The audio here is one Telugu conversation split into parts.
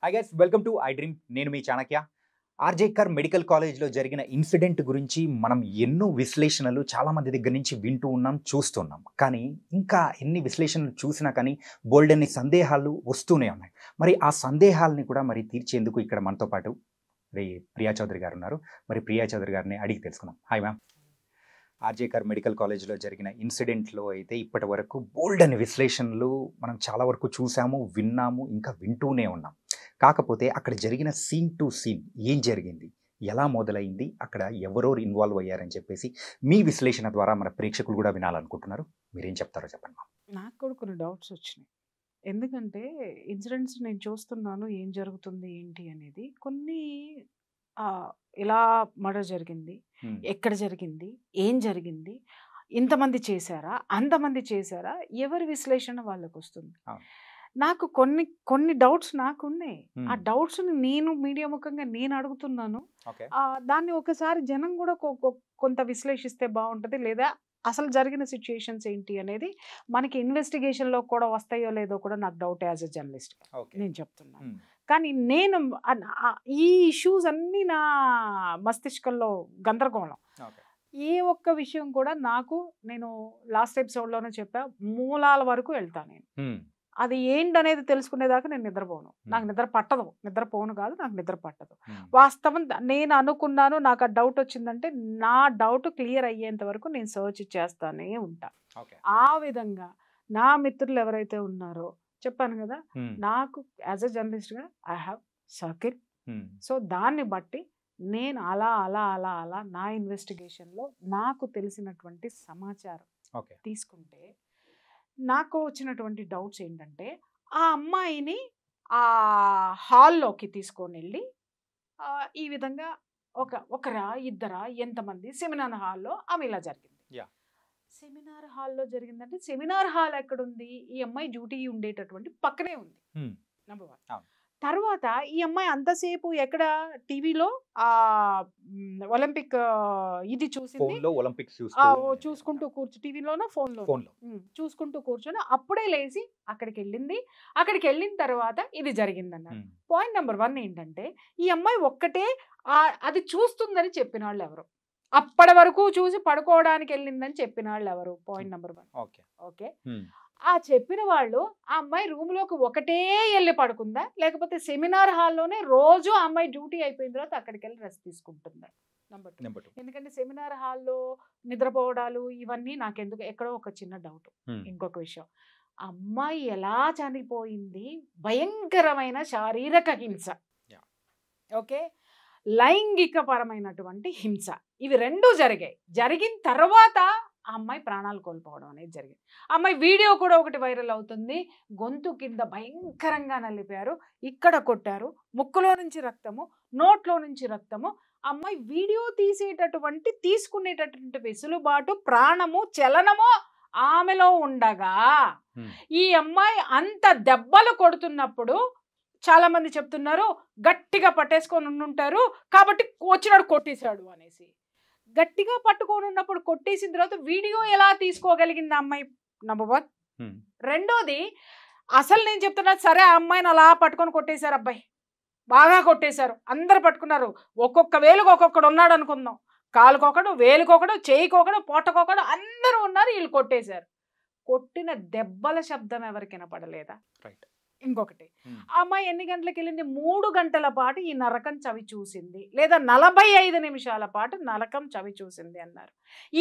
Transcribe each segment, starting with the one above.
Hi guys, welcome to I dream. నేను మీ చాణక్య. ఆర్జేకర్ మెడికల్ కాలేజ్లో జరిగిన ఇన్సిడెంట్ గురించి మనం ఎన్నో విశ్లేషణలు చాలామంది దగ్గర నుంచి వింటూ ఉన్నాం, చూస్తున్నాం. కానీ ఇంకా ఎన్ని విశ్లేషణలు చూసినా కానీ బోల్డెన్ని సందేహాలు వస్తూనే ఉన్నాయి. మరి ఆ సందేహాలని కూడా మరి తీర్చేందుకు ఇక్కడ మనతో పాటు ప్రియా చౌదరి గారు ఉన్నారు. మరి ప్రియా చౌదరి గారిని అడిగి తెలుసుకుందాం. Hi ma'am. ఆర్జేకర్ మెడికల్ కాలేజ్లో జరిగిన ఇన్సిడెంట్లో అయితే ఇప్పటి వరకు బోల్డెన్ని విశ్లేషణలు మనం చాలా వరకు చూసాము, విన్నాము, ఇంకా వింటూనే ఉన్నాం. కాకపోతే అక్కడ జరిగిన సీన్ టు సీన్ ఏం జరిగింది, ఎలా మొదలైంది, అక్కడ ఎవరెవరు ఇన్వాల్వ్ అయ్యారని చెప్పేసి మీ విశ్లేషణ ద్వారా మన ప్రేక్షకులు కూడా వినాలనుకుంటున్నారు. మీరేం చెప్తారో చెప్పండి. నాకు కూడా కొన్ని డౌట్స్ వచ్చినాయి. ఎందుకంటే ఇన్సిడెంట్స్ నేను చూస్తున్నాను, ఏం జరుగుతుంది ఏంటి అనేది. కొన్ని ఎలా మర్డర్ జరిగింది, ఎక్కడ జరిగింది, ఏం జరిగింది, ఇంతమంది చేశారా, అంతమంది చేశారా, ఎవరి విశ్లేషణ వాళ్ళకు వస్తుంది. నాకు కొన్ని డౌట్స్ నాకున్నాయి. ఆ డౌట్స్ని నేను మీడియా ముఖంగా నేను అడుగుతున్నాను. దాన్ని ఒకసారి జనం కూడా కొంత విశ్లేషిస్తే బాగుంటుంది. లేదా అసలు జరిగిన సిచ్యుయేషన్స్ ఏంటి అనేది మనకి ఇన్వెస్టిగేషన్లో కూడా వస్తాయో లేదో కూడా నాకు డౌట్. యాజ్ ఎ జర్నలిస్ట్ నేను చెప్తున్నాను. కానీ నేను ఈ ఇష్యూస్ అన్నీ నా మస్తిష్కంలో గందరగోళం. ఏ ఒక్క విషయం కూడా నేను లాస్ట్ ఎపిసోడ్లోనే చెప్పా, మూలాల వరకు వెళ్తాను. నేను అది ఏంటనేది తెలుసుకునేదాకా నేను నిద్రపోను. నాకు నిద్ర పట్టదు. నిద్రపోను కాదు, నాకు నిద్ర పట్టదు. వాస్తవం నేను అనుకున్నాను, నాకు ఆ డౌట్ వచ్చిందంటే నా డౌట్ క్లియర్ అయ్యేంత వరకు నేను సర్చ్ చేస్తానే ఉంటా. ఆ విధంగా నా మిత్రులు ఎవరైతే ఉన్నారో చెప్పాను కదా, నాకు యాజ్ ఎ జర్నలిస్ట్గా ఐ హ్యావ్ సర్కిల్. సో దాన్ని బట్టి నేను అలా అలా అలా అలా నా ఇన్వెస్టిగేషన్లో నాకు తెలిసినటువంటి సమాచారం తీసుకుంటే నాకు వచ్చినటువంటి డౌట్స్ ఏంటంటే, ఆ అమ్మాయిని ఆ హాల్లోకి తీసుకొని వెళ్ళి ఈ విధంగా ఒకరా ఇద్దరా ఎంతమంది సెమినార్ హాల్లో ఆమె ఇలా జరిగింది. సెమినార్ హాల్లో జరిగిందంటే సెమినార్ హాల్ ఎక్కడుంది? ఈ అమ్మాయి డ్యూటీ ఉండేటటువంటి పక్కనే ఉంది. నెంబర్ 1. తర్వాత ఈ అమ్మాయి అంతసేపు ఎక్కడ టీవీలో ఒలింపిక్ ఇది చూసింది, చూసుకుంటూ టీవీలోనో ఫోన్లో చూసుకుంటూ కూర్చొని అప్పుడే లేచి అక్కడికి వెళ్ళింది. అక్కడికి వెళ్ళిన తర్వాత ఇది జరిగిందన్నారు. పాయింట్ నెంబర్ 1 ఏంటంటే, ఈ అమ్మాయి ఒక్కటే అది చూస్తుందని చెప్పిన వాళ్ళు ఎవరు? అప్పటి వరకు చూసి పడుకోవడానికి వెళ్ళిందని చెప్పిన వాళ్ళు ఎవరు? Point number 1. ఓకే, ఆ చెప్పిన వాళ్ళు ఆ అమ్మాయి రూమ్లోకి ఒకటే వెళ్ళి పడుకుందా, లేకపోతే సెమినార్ హాల్లోనే రోజు ఆ అమ్మాయి డ్యూటీ అయిపోయిన తర్వాత అక్కడికి వెళ్ళి రెస్ట్ తీసుకుంటుందా? నెంబర్ 2. ఎందుకంటే సెమినార్ హాల్లో నిద్రపోవడాలు ఇవన్నీ నాకెందుకు ఎక్కడో ఒక చిన్న డౌట్. ఇంకొక విషయం, అమ్మాయి ఎలా చనిపోయింది? భయంకరమైన శారీరక హింస, ఓకే, లైంగిక పరమైనటువంటి హింస, ఇవి రెండూ జరిగిన తర్వాత ఆ అమ్మాయి ప్రాణాలు కోల్పోవడం అనేది జరిగింది. అమ్మాయి వీడియో కూడా ఒకటి వైరల్ అవుతుంది. గొంతు కింద భయంకరంగా నలిపారు, ఇక్కడ కొట్టారు, ముక్కులో నుంచి రక్తము, నోట్లో నుంచి రక్తము. అమ్మాయి వీడియో తీసుకునేటటువంటి వెసులుబాటు, ప్రాణము, చలనము ఆమెలో ఉండగా ఈ అమ్మాయి అంత దెబ్బలు కొడుతున్నప్పుడు చాలా మంది చెప్తున్నారు గట్టిగా పట్టేసుకొని ఉండుంటారు కాబట్టి వచ్చినాడు కొట్టేశాడు అనేసి. గట్టిగా పట్టుకొని ఉన్నప్పుడు కొట్టేసిన తర్వాత వీడియో ఎలా తీసుకోగలిగింది అమ్మాయి? నెంబర్ 1. రెండోది, అసలు నేను చెప్తున్నా, సరే ఆ అమ్మాయిని అలా పట్టుకొని కొట్టేశారు, అబ్బాయి బాగా కొట్టేశారు, అందరు పట్టుకున్నారు, ఒక్కొక్క వేలుకు ఒక్కొక్కడు ఉన్నాడు అనుకుందాం, కాలుకొకడు, వేలుకొకడు, చేయికొకడు, పొట్టకొకడు, అందరూ ఉన్నారు, వీళ్ళు కొట్టేశారు. కొట్టిన దెబ్బల శబ్దం ఎవరికి వినపడలేదా? రైట్. ఇంకొకటి, ఆ అమ్మాయి ఎన్ని గంటలకు వెళ్ళింది? 3 గంటల పాటు ఈ నరకం చవి చూసింది, లేదా 45 నిమిషాల పాటు నరకం చవి చూసింది అన్నారు.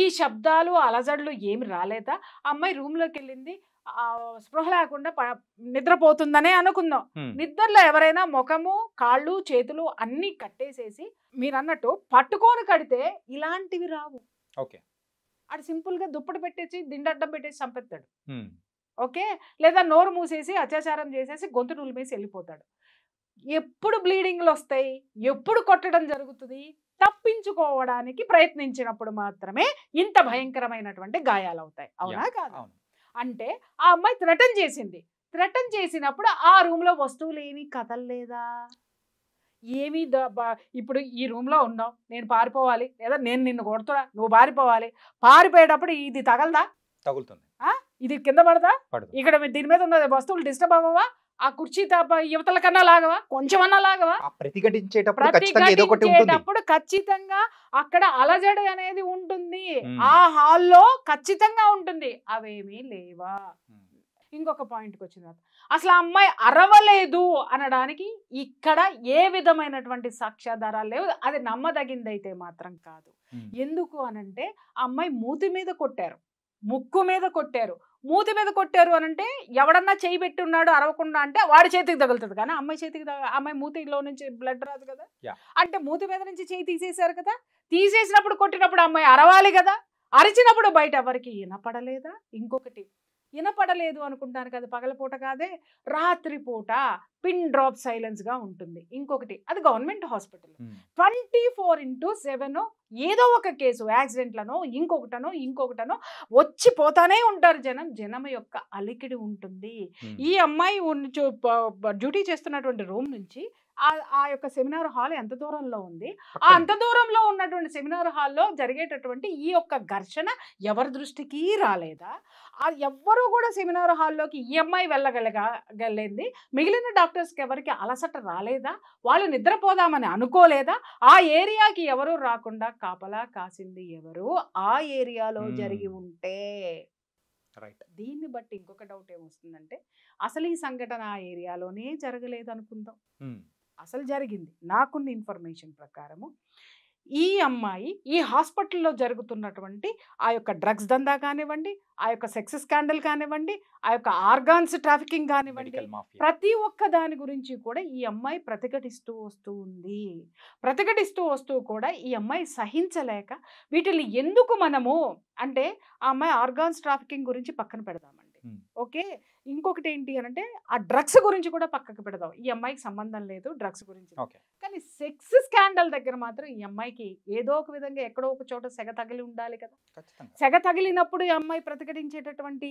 ఈ శబ్దాలు అలజడులు ఏమి రాలేదా? అమ్మాయి రూమ్లోకి వెళ్ళింది, స్పృహ లేకుండా నిద్రపోతుందనే అనుకుందాం. నిద్రలో ఎవరైనా ముఖము, కాళ్ళు, చేతులు అన్నీ కట్టేసేసి మీరు అన్నట్టు పట్టుకొని కడితే ఇలాంటివి రావు. ఓకే, అది సింపుల్గా దుప్పటి పెట్టేసి దిండడ్డం పెట్టేసి చంపేస్తాడు. ఓకే, లేదా నోరు మూసేసి అత్యాచారం చేసేసి గొంతు నులిమేసి వెళ్ళిపోతాడు. ఎప్పుడు బ్లీడింగ్లు వస్తాయి, ఎప్పుడు కొట్టడం జరుగుతుంది? తప్పించుకోవడానికి ప్రయత్నించినప్పుడు మాత్రమే ఇంత భయంకరమైనటువంటి గాయాలు అవుతాయి. అవునా కాదు? అంటే ఆ అమ్మాయి థ్రెటన్ చేసింది. థ్రెటన్ చేసినప్పుడు ఆ రూమ్లో వస్తువులు ఏమీ కదలలేదా? ఏమీ ఇప్పుడు ఈ రూమ్లో ఉన్నావు, నేను పారిపోవాలి, లేదా నేను నిన్ను కొడుతున్నా, నువ్వు పారిపోవాలి. పారిపోయేటప్పుడు ఇది తగలదా? తగులుతుంది. ఇది కింద పడదా? ఇక్కడ దీని మీద ఉన్న వస్తువులు డిస్టర్బ్ అవ్వవా? ఆ కుర్చీ యువతల కన్నా లాగవా, కొంచెమన్నా లాగవా? ఆ ప్రతిఘటించేటప్పుడు ఖచ్చితంగా ఏదో ఒకటి ఉంటుంది. ప్రతిఘటించేటప్పుడు ఖచ్చితంగా అక్కడ అలజడి అనేది ఉంటుంది. ఉమ్. ఆ హాల్లో ఖచ్చితంగా ఉంటుంది. అవేమీ లేవా? ఇంకొక పాయింట్కి వచ్చిన తర్వాత అసలు ఆ అమ్మాయి అరవలేదు అనడానికి ఇక్కడ ఏ విధమైనటువంటి సాక్ష్యాధారాలు లేవు. అది నమ్మదగిందైతే మాత్రం కాదు. ఎందుకు అనంటే ఆ అమ్మాయి మూతి మీద కొట్టారు, ముక్కు మీద కొట్టారు. మూతి మీద కొట్టారు అనంటే ఎవడన్నా చేయి పెట్టి ఉన్నాడు అరవకుండా అంటే వాడి చేతికి తగులుతుంది, కానీ అమ్మాయి చేతికి అమ్మాయి మూతిలో నుంచి బ్లడ్ రాదు కదా. అంటే మూతి మీద నుంచి చేయి తీసేశారు కదా, తీసేసినప్పుడు కొట్టినప్పుడు అమ్మాయి అరవాలి కదా, అరిచినప్పుడు బయట ఎవరికి వినపడలేదా? ఇంకొకటి వినపడలేదు అనుకుంటాను కదా, పగలపూట కాదే రాత్రిపూట పిన్ డ్రాప్ సైలెన్స్గా ఉంటుంది. ఇంకొకటి అది గవర్నమెంట్ హాస్పిటల్, 24/7 ఏదో ఒక కేసు యాక్సిడెంట్లనో ఇంకొకటనో వచ్చి పోతానే ఉంటారు జనం యొక్క అలికిడి ఉంటుంది. ఈ అమ్మాయి డ్యూటీ చేస్తున్నటువంటి రూమ్ నుంచి ఆ యొక్క సెమినార్ హాల్ ఎంత దూరంలో ఉంది, ఆ అంత దూరంలో ఉన్నటువంటి సెమినార్ హాల్లో జరిగేటటువంటి ఈ యొక్క ఘర్షణ ఎవరి దృష్టికి రాలేదా? ఎవ్వరూ కూడా సెమినార్ హాల్లోకి ఈ అమ్మాయి వెళ్ళగలిగింది, మిగిలిన డాక్టర్స్కి ఎవరికి అలసట రాలేదా? వాళ్ళు నిద్రపోదామని అనుకోలేదా? ఆ ఏరియాకి ఎవరు రాకుండా కాపలా కాసింది ఎవరు? ఆ ఏరియాలో జరిగి ఉంటే. దీన్ని బట్టి ఇంకొక డౌట్ ఏమొస్తుందంటే అసలు ఈ సంఘటన ఆ ఏరియాలోనే జరగలేదు అనుకుందాం, అసలు జరిగింది. నాకున్న ఇన్ఫర్మేషన్ ప్రకారము ఈ అమ్మాయి ఈ హాస్పిటల్లో జరుగుతున్నటువంటి ఆ యొక్క డ్రగ్స్ దందా కానివ్వండి, ఆ యొక్క సెక్స్ స్కాండల్ కానివ్వండి, ఆ యొక్క ఆర్గాన్స్ ట్రాఫికింగ్ కానివ్వండి, ప్రతి ఒక్క దాని గురించి కూడా ఈ అమ్మాయి ప్రతిఘటిస్తూ వస్తూ కూడా ఈ అమ్మాయి సహించలేక వీటిని ఎందుకు మనము అంటే ఆ అమ్మాయి ఆర్గాన్స్ ట్రాఫికింగ్ గురించి పక్కన పెడదామండి, ఓకే. ఇంకొకటి ఏంటి అనంటే ఆ డ్రగ్స్ గురించి కూడా పక్కకు పెడదాం, ఈ అమ్మాయికి సంబంధం లేదు డ్రగ్స్ గురించి, కానీ సెక్స్ స్కాండల్ దగ్గర మాత్రం ఈ అమ్మాయికి ఏదో ఒక విధంగా ఎక్కడో ఒక చోట సెగ తగిలి ఉండాలి కదా. సెగ తగిలినప్పుడు ఈ అమ్మాయి ప్రతిఘటించేటటువంటి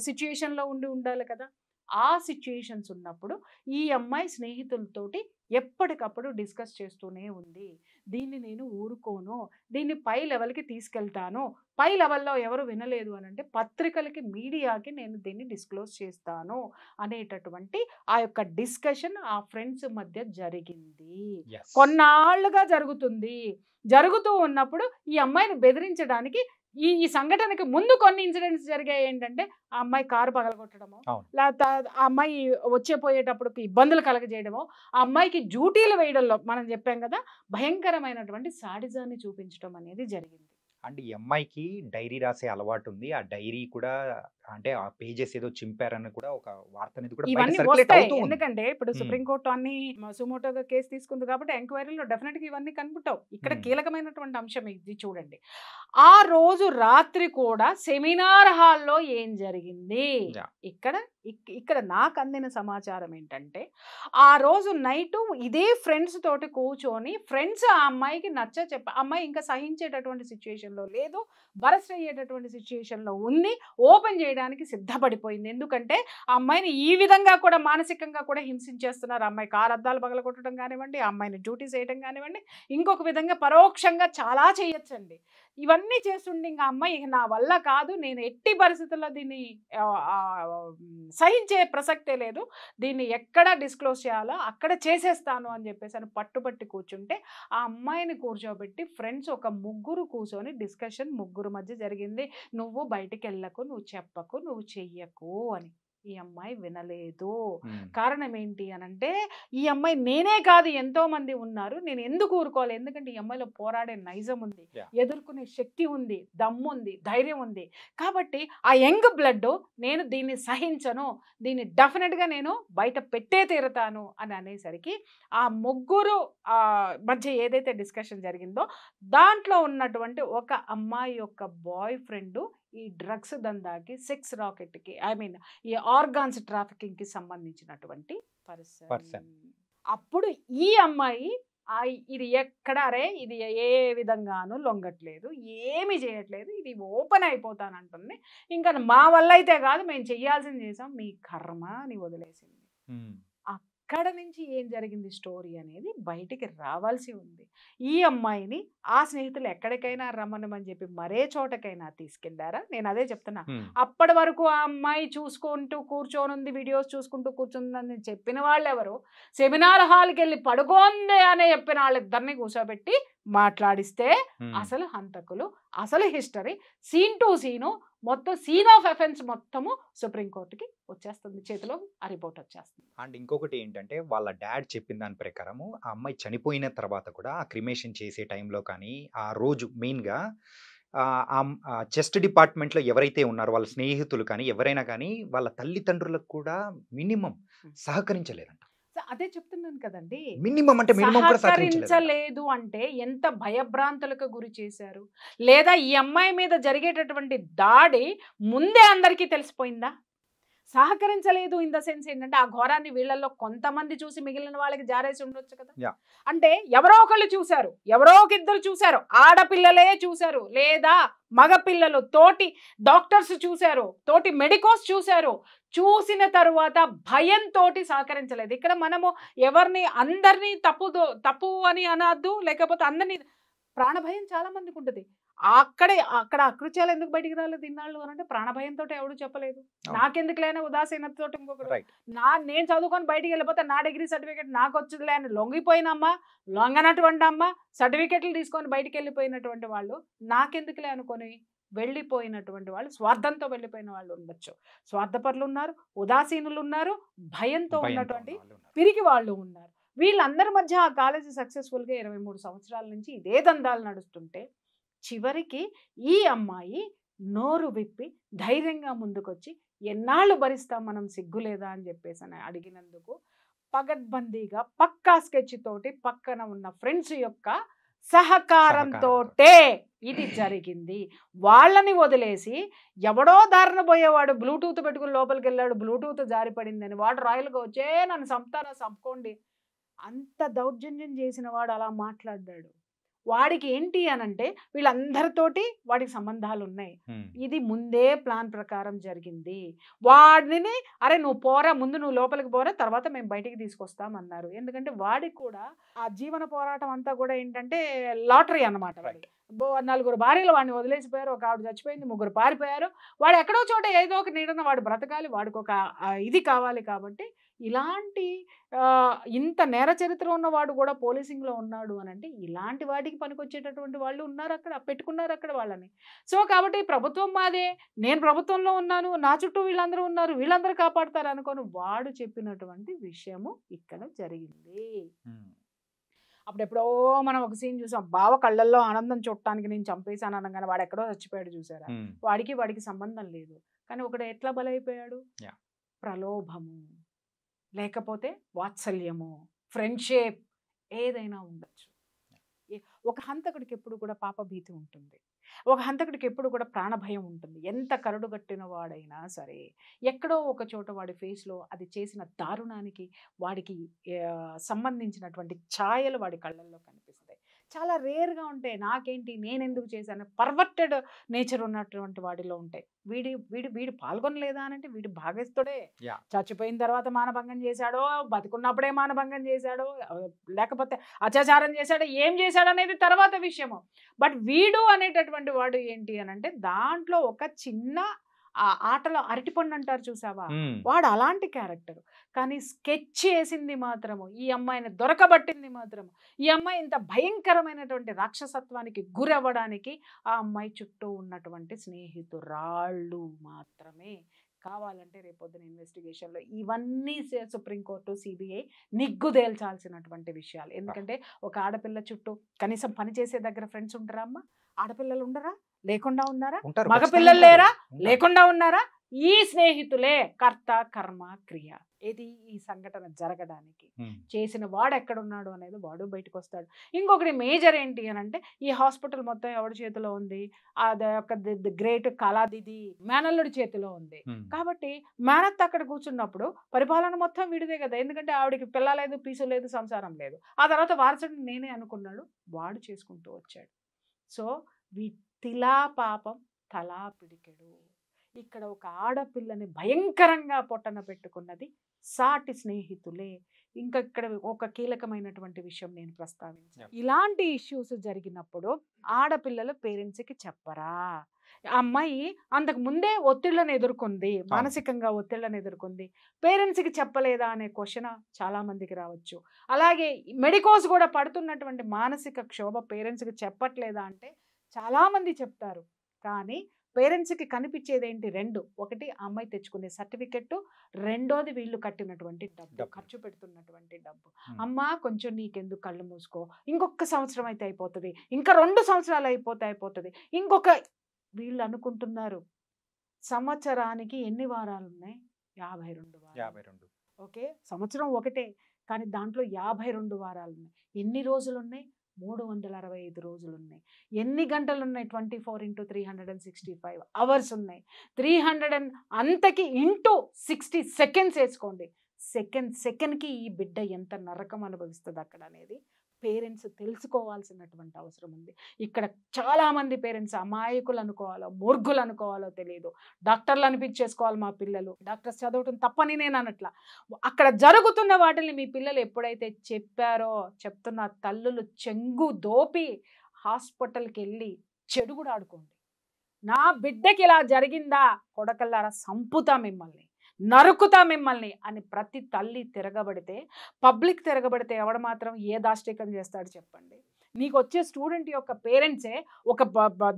సిచ్యుయేషన్లో ఉండాలి కదా. ఆ సిచ్యుయేషన్స్ ఉన్నప్పుడు ఈ అమ్మాయి స్నేహితులతోటి ఎప్పటికప్పుడు డిస్కస్ చేస్తూనే ఉంది, దీన్ని నేను ఊరుకోను, దీన్ని పై లెవెల్కి తీసుకెళ్తాను, పై లెవెల్లో ఎవరు వినలేదు అని అంటే పత్రికలకి మీడియాకి నేను దీన్ని డిస్క్లోజ్ చేస్తాను అనేటటువంటి ఆ యొక్క డిస్కషన్ ఆ ఫ్రెండ్స్ మధ్య జరిగింది. కొన్నాళ్ళుగా జరుగుతూ ఉన్నప్పుడు ఈ అమ్మాయిని బెదిరించడానికి ఈ సంఘటనకి ముందు కొన్ని ఇన్సిడెంట్స్ జరిగాయి. ఏంటంటే ఆ అమ్మాయి కారు పగలగొట్టడము, లేకపోతే ఆ అమ్మాయి పోయేటప్పుడు ఇబ్బందులు కలగజేయడము, ఆ అమ్మాయికి డ్యూటీలు వేయడంలో మనం చెప్పాం కదా భయంకరమైనటువంటి సాడిజాన్ని చూపించడం అనేది జరిగింది. అండ్ ఈ అమ్మాయికి డైరీ రాసే అలవాటు ఉంది, ఆ డైరీ కూడా అంటే ఆ పేజెస్ ఏదో చింపారని కూడా ఒక వార్త అనేది కూడా ఇవన్నీ వస్తాయి. ఎందుకంటే ఇప్పుడు సుప్రీంకోర్టు అన్ని సుమోటోగా కేసు తీసుకుంది కాబట్టి ఎంక్వైరీలో డెఫినెట్ గా ఇవన్నీ కనుపుతావు. ఇక్కడ కీలకమైనటువంటి అంశం ఇది చూడండి. ఆ రోజు రాత్రి కూడా సెమినార్ హాల్లో ఏం జరిగింది, ఇక్కడ నాకు అందిన సమాచారం ఏంటంటే ఆ రోజు నైట్ ఇదే ఫ్రెండ్స్ తోటి కూర్చొని ఫ్రెండ్స్ ఆ అమ్మాయికి అమ్మాయి ఇంకా సహించేటటువంటి సిచ్యుయేషన్లో లేదు, బరస్ట్ అయ్యేటటువంటి సిచ్యుయేషన్లో ఉంది, ఓపెన్ చేయడానికి సిద్ధపడిపోయింది. ఎందుకంటే ఆ అమ్మాయిని ఈ విధంగా కూడా మానసికంగా కూడా హింసించేస్తున్నారు. అమ్మాయి కారు అద్దాలు పగలగొట్టడం కానివ్వండి, ఆ అమ్మాయిని డ్యూటీ చేయడం కానివ్వండి, ఇంకొక విధంగా పరోక్షంగా చాలా చేయొచ్చండి. ఇవన్నీ చేస్తుండే ఇంకా అమ్మాయి నా వల్ల కాదు, నేను ఎట్టి పరిస్థితుల్లో దీన్ని సహించే ప్రసక్తే లేదు, దీన్ని ఎక్కడ డిస్క్లోజ్ చేయాలో అక్కడ చేసేస్తాను అని చెప్పేసి అని పట్టుబట్టి కూర్చుంటే ఆ అమ్మాయిని కూర్చోబెట్టి ఫ్రెండ్స్ ఒక ముగ్గురు కూర్చొని డిస్కషన్ ముగ్గురు మధ్య జరిగింది. నువ్వు బయటికి వెళ్ళకు, నువ్వు చెప్పకు, నువ్వు చెయ్యకు అని. ఈ అమ్మాయి వినలేదు. కారణం ఏంటి అనంటే ఈ అమ్మాయి నేనే కాదు ఎంతో మంది ఉన్నారు, నేను ఎందుకు ఊరుకోవాలి, ఎందుకంటే ఈ అమ్మాయిలో పోరాడే నైజం ఉంది, ఎదుర్కొనే శక్తి ఉంది, దమ్ము ఉంది, ధైర్యం ఉంది. కాబట్టి ఆ యంగ్ బ్లడ్ నేను దీన్ని సహించను, దీన్ని డెఫినెట్గా నేను బయట పెట్టే తీరుతాను అని అనేసరికి ఆ ముగ్గురు మధ్య ఏదైతే డిస్కషన్ జరిగిందో దాంట్లో ఉన్నటువంటి ఒక అమ్మాయి యొక్క బాయ్ ఫ్రెండ్ ఈ డ్రగ్స్ దందాకి, సెక్స్ రాకెట్కి, ఈ ఆర్గాన్స్ ట్రాఫికింగ్కి సంబంధించినటువంటి పర్సన్. అప్పుడు ఈ అమ్మాయి ఇది ఇది ఏ విధంగానూ లొంగట్లేదు, ఏమి చేయట్లేదు, ఇది ఓపెన్ అయిపోతానంటుంది, ఇంకా మా వల్ల అయితే కాదు, మేము చెయ్యాల్సింది చేసాం, మీ కర్మ అని వదిలేసింది. ఎక్కడ నుంచి ఏం జరిగింది స్టోరీ అనేది బయటికి రావాల్సి ఉంది. ఈ అమ్మాయిని ఆ స్నేహితులు ఎక్కడికైనా రమ్మనమని చెప్పి మరే చోటకైనా తీసుకెళ్లారా? నేను అదే చెప్తున్నా. అప్పటి వరకు ఆ అమ్మాయి చూసుకుంటూ కూర్చొనుంది, వీడియోస్ చూసుకుంటూ కూర్చుందని చెప్పిన వాళ్ళెవరు? సెమినార్ హాల్కి వెళ్ళి పడుకోంది అని చెప్పిన వాళ్ళిద్దరిని కూర్చోబెట్టి మాట్లాడిస్తే అసలు హంతకులు, అసలు హిస్టరీ, సీన్ టు సీను, మొత్తం సీన్ ఆఫ్ ఎఫెన్స్ మొత్తము సుప్రీంకోర్టుకి వచ్చేస్తుంది, చేతిలో ఆ రిపోర్ట్ వచ్చేస్తుంది. అండ్ ఇంకొకటి ఏంటంటే వాళ్ళ డాడ్ చెప్పిన దాని ప్రకారము ఆ అమ్మాయి చనిపోయిన తర్వాత కూడా ఆ క్రిమేషన్ చేసే టైంలో కానీ ఆ రోజు మెయిన్గా చెస్ట్ డిపార్ట్మెంట్లో ఎవరైతే ఉన్నారో వాళ్ళ స్నేహితులు కానీ ఎవరైనా కానీ వాళ్ళ తల్లిదండ్రులకు కూడా మినిమం సహకరించలేదంట. అదే చెప్తున్నాను కదండి. మినిమం అంటే మినిమం కూడా సహకరించలేదంట. సహకరించలేదు అంటే ఎంత భయభ్రాంతులకు గురి చేశారు? లేదా ఈ అమ్మాయి మీద జరిగేటటువంటి దాడి ముందే అందరికీ తెలిసిపోయిందా? సహకరించలేదు ఇన్ ద సెన్స్ ఏంటంటే ఆ ఘోరాన్ని వీళ్ళల్లో కొంతమంది చూసి మిగిలిన వాళ్ళకి జారేసి ఉండొచ్చు కదా. Yeah. అంటే ఎవరో ఒకళ్ళు చూశారు, ఎవరో ఒక ఇద్దరు చూశారు, ఆడపిల్లలే చూశారు, లేదా మగపిల్లలు తోటి డాక్టర్స్ చూశారు, తోటి మెడికోస్ చూశారు. చూసిన తరువాత భయంతో సహకరించలేదు. ఇక్కడ మనము ఎవరిని అందరినీ తప్పు అని అనద్దు, లేకపోతే అందరినీ ప్రాణభయం చాలా మందికి ఉంటుంది. అక్కడ అకృత్యాలు ఎందుకు బయటికి రాలేదు ఇన్నాళ్ళు అని అంటే ప్రాణభయంతో ఎవడు చెప్పలేదు. నాకెందుకులేని ఉదాసీనతతో ఇంకొకటి నేను చదువుకొని బయటికి వెళ్ళిపోతే నా డిగ్రీ సర్టిఫికేట్ నాకు వచ్చుదిలే అని లొంగిపోయినమ్మా, లొంగనటువంటి అమ్మ, సర్టిఫికెట్లు తీసుకొని బయటికి వెళ్ళిపోయినటువంటి వాళ్ళు నాకెందుకులే అనుకొని వెళ్ళిపోయినటువంటి వాళ్ళు, స్వార్థంతో వెళ్ళిపోయిన వాళ్ళు ఉండొచ్చు. స్వార్థపరులు ఉన్నారు, ఉదాసీనులు ఉన్నారు, భయంతో ఉన్నటువంటి పిరికి వాళ్ళు ఉన్నారు. వీళ్ళందరి మధ్య ఆ కాలేజీ సక్సెస్ఫుల్గా 23 సంవత్సరాల నుంచి ఇదే దందాలు నడుస్తుంటే చివరికి ఈ అమ్మాయి నోరు విప్పి ధైర్యంగా ముందుకొచ్చి ఎన్నాళ్ళు భరిస్తాం మనం, సిగ్గులేదా అని చెప్పేసి అని అడిగినందుకు పగడ్బందీగా పక్కా స్కెచ్ తోటి పక్కన ఉన్న ఫ్రెండ్స్ యొక్క సహకారంతో ఇది జరిగింది. వాళ్ళని వదిలేసి ఎవడో దారిన పోయేవాడు బ్లూటూత్ పెట్టుకుని లోపలికి వెళ్ళాడు, బ్లూటూత్ జారిపడిందని వాడు రాయలుగా వచ్చే నన్ను చంపుతారా చంపుకోండి అంత దౌర్జన్యం చేసిన వాడు అలా మాట్లాడాడు. వాడికి ఏంటి అనంటే వీళ్ళందరితోటి వాడికి సంబంధాలు ఉన్నాయి. ఇది ముందే ప్లాన్ ప్రకారం జరిగింది. వాడిని అరే నువ్వు పోరా, ముందు నువ్వు లోపలికి పోరా, తర్వాత మేము బయటికి తీసుకొస్తామన్నారు. ఎందుకంటే వాడికి కూడా ఆ జీవన పోరాటం అంతా కూడా ఏంటంటే లాటరీ అన్నమాట. వాడికి 4 భార్యలు వాడిని వదిలేసిపోయారు, ఒక ఆవిడ చచ్చిపోయింది, 3 పారిపోయారు. వాడు ఎక్కడో చోట ఏదో ఒక నీడన వాడు బ్రతకాలి, వాడికి ఒక ఇది కావాలి. కాబట్టి ఇలాంటి ఇంత నేర చరిత్ర ఉన్నవాడు కూడా పోలీసింగ్లో ఉన్నాడు అని అంటే ఇలాంటి వాటికి పనికొచ్చేటటువంటి వాళ్ళు ఉన్నారు అక్కడ, పెట్టుకున్నారు అక్కడ వాళ్ళని. సో కాబట్టి ప్రభుత్వం మాదే, నేను ప్రభుత్వంలో ఉన్నాను, నా చుట్టూ వీళ్ళందరూ ఉన్నారు, వీళ్ళందరూ కాపాడుతారు అనుకోని వాడు చెప్పినటువంటి విషయము ఇక్కడ జరిగింది. అప్పుడెప్పుడో మనం ఒక సీన్ చూసాం, బావ కళ్ళల్లో ఆనందం చూడటానికి నేను చంపేశాను అనగానే వాడు ఎక్కడో చచ్చిపోయాడు చూసారా. వాడికి సంబంధం లేదు, కానీ ఒకడు ఎట్లా బలైపోయాడు? ప్రలోభము, లేకపోతే వాత్సల్యము, ఫ్రెండ్షిప్ ఏదైనా ఉండొచ్చు. ఒక హంతకుడికి ఎప్పుడు కూడా పాపభీతి ఉంటుంది, ఒక హంతకుడికి ఎప్పుడు కూడా ప్రాణభయం ఉంటుంది. ఎంత కరుడుగట్టిన వాడైనా సరే ఎక్కడో ఒక చోట వాడి ఫేస్లో అది చేసిన దారుణానికి వాడికి సంబంధించినటువంటి ఛాయలు వాడి కళ్ళల్లో కనిపిస్తాయి. చాలా రేర్గా ఉంటాయి. నాకేంటి, నేను ఎందుకు చేశాను, పర్వర్టెడ్ నేచర్ ఉన్నటువంటి వాడిలో ఉంటాయి. వీడు పాల్గొనలేదా అంటే వీడు భాగస్తుడే. చచ్చిపోయిన తర్వాత మానభంగం చేశాడో, బతుకున్నప్పుడే మానభంగం చేశాడో, లేకపోతే అత్యాచారం చేశాడో, ఏం చేశాడు అనేది తర్వాత విషయము. బట్ వీడు అనేటటువంటి వాడు ఏంటి అని అంటే దాంట్లో ఒక చిన్న ఆటలో అరటిపండు అంటారు చూసావా, వాడు అలాంటి క్యారెక్టర్. కానీ స్కెచ్ చేసింది మాత్రము, ఈ అమ్మాయిని దొరకబట్టింది మాత్రము, ఈ అమ్మాయి ఇంత భయంకరమైనటువంటి రాక్షసత్వానికి గురవ్వడానికి ఆ అమ్మాయి చుట్టూ ఉన్నటువంటి స్నేహితురాళ్ళు మాత్రమే. కావాలంటే రేపొద్దున ఇన్వెస్టిగేషన్లో ఇవన్నీ సుప్రీంకోర్టు, సిబిఐ నిగ్గుదేల్చాల్సినటువంటి విషయాలు. ఎందుకంటే ఒక ఆడపిల్ల చుట్టూ కనీసం పనిచేసే దగ్గర ఫ్రెండ్స్ ఉంటారా అమ్మ? ఆడపిల్లలు ఉండరా? లేకుండా ఉన్నారా? మగపిల్లలు లేరా? లేకుండా ఉన్నారా? ఈ స్నేహితులే కర్త కర్మ క్రియ. ఏది ఈ సంఘటన జరగడానికి చేసిన వాడు ఎక్కడున్నాడు అనేది వాడు బయటకు వస్తాడు. ఇంకొకటి మేజర్ ఏంటి అని అంటే ఈ హాస్పిటల్ మొత్తం ఎవరి చేతిలో ఉంది? అది ఒక గ్రేట్ కళాదిది మేనల్లుడి చేతిలో ఉంది. కాబట్టి మేనత్ అక్కడ కూర్చున్నప్పుడు పరిపాలన మొత్తం వీడిదే కదా. ఎందుకంటే ఆవిడికి పిల్ల లేదు, పీసు లేదు, సంసారం లేదు. ఆ తర్వాత వారసుడు నేనే అనుకున్నాడు, వాడు చేసుకుంటూ వచ్చాడు. సో తిలా పాపం తలా పిడికెడు. ఇక్కడ ఒక ఆడపిల్లని భయంకరంగా పొట్టన పెట్టుకున్నది సాటి స్నేహితులే. ఇంకా ఇక్కడ ఒక కీలకమైనటువంటి విషయం నేను ప్రస్తావించాను. ఇలాంటి ఇష్యూస్ జరిగినప్పుడు ఆడపిల్లలు పేరెంట్స్కి చెప్పరా? ఆ అమ్మాయి అంతకు ముందే ఒత్తిళ్లను ఎదుర్కొంది, మానసికంగా ఒత్తిళ్లను ఎదుర్కొంది, పేరెంట్స్కి చెప్పలేదా అనే క్వశ్చన్ చాలా మందికి రావచ్చు. అలాగే మెడికోస్ కూడా పడుతున్నటువంటి మానసిక క్షోభ పేరెంట్స్కి చెప్పట్లేదా అంటే చాలామంది చెప్తారు. కానీ పేరెంట్స్కి కనిపించేది ఏంటి? రెండు. ఒకటి ఆ అమ్మాయి తెచ్చుకునే సర్టిఫికెట్, రెండోది వీళ్ళు కట్టినటువంటి డబ్బు, ఖర్చు పెడుతున్నటువంటి డబ్బు. అమ్మా కొంచెం నీకెందుకు, కళ్ళు మూసుకో, ఇంకొక సంవత్సరం అయితే అయిపోతుంది, ఇంకా 2 సంవత్సరాలు అయిపోతుంది, ఇంకొక వీళ్ళు అనుకుంటున్నారు. సంవత్సరానికి ఎన్ని వారాలు ఉన్నాయి? 52 వారాలు. ఓకే, సంవత్సరం ఒకటే కానీ దాంట్లో 52 వారాలు ఉన్నాయి. ఎన్ని రోజులు ఉన్నాయి? 365 రోజులు ఉన్నాయి. ఎన్ని గంటలు ఉన్నాయి? 24 × 365 అవర్స్ ఉన్నాయి. 300 అంతకి ఇంటూ 60 సెకండ్స్ వేసుకోండి. సెకండ్కి ఈ బిడ్డ ఎంత నరకం అనుభవిస్తుంది అక్కడ అనేది పేరెంట్స్ తెలుసుకోవాల్సినటువంటి అవసరం ఉంది. ఇక్కడ చాలామంది పేరెంట్స్ అమాయకులు అనుకోవాలో మూర్ఖులు అనుకోవాలో తెలియదు. డాక్టర్లు అనిపించేసుకోవాలి మా పిల్లలు, డాక్టర్స్ చదవటం తప్పని నేను అనట్లా. అక్కడ జరుగుతున్న వాటిని మీ పిల్లలు ఎప్పుడైతే చెప్పారో, చెప్తున్న తల్లులు చెంగు దోపి హాస్పిటల్కి వెళ్ళి చెడు కూడా ఆడుకోండి. నా బిడ్డకి ఇలా జరిగిందా, కొడకల్లారా సంపుతా మిమ్మల్ని, నరుకుతా మిమ్మల్ని అని ప్రతి తల్లి తిరగబడితే, పబ్లిక్ తిరగబడితే ఎవడు మాత్రం ఏ దాష్టికం చేస్తాడు చెప్పండి? నీకు వచ్చే స్టూడెంట్ యొక్క పేరెంట్సే ఒక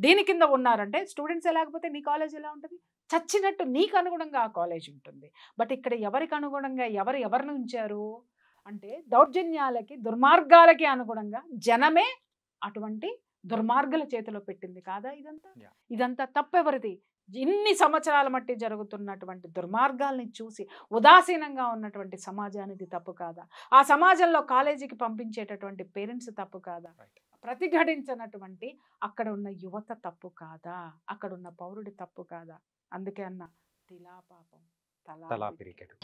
దీని కింద ఉన్నారంటే స్టూడెంట్సే లేకపోతే నీ కాలేజ్ ఎలా ఉంటుంది? చచ్చినట్టు నీకు అనుగుణంగా ఆ కాలేజ్ ఉంటుంది. బట్ ఇక్కడ ఎవరికి అనుగుణంగా ఎవరిని ఉంచారు అంటే దౌర్జన్యాలకి, దుర్మార్గాలకి అనుగుణంగా జనమే అటువంటి దుర్మార్గుల చేతిలో పెట్టింది కాదా? ఇదంతా తప్పెవరిది? ఇన్ని సంవత్సరాల మట్టి జరుగుతున్నటువంటి దుర్మార్గాల్ని చూసి ఉదాసీనంగా ఉన్నటువంటి సమాజానికి తప్పు కాదా? ఆ సమాజంలో కాలేజీకి పంపించేటటువంటి పేరెంట్స్ తప్పు కాదా? ప్రతిఘటించినటువంటి అక్కడ ఉన్న యువత తప్పు కాదా? అక్కడ ఉన్న పౌరుడి తప్పు కాదా? అందుకే అన్న తిలా పాపం తలా పిరికెడు.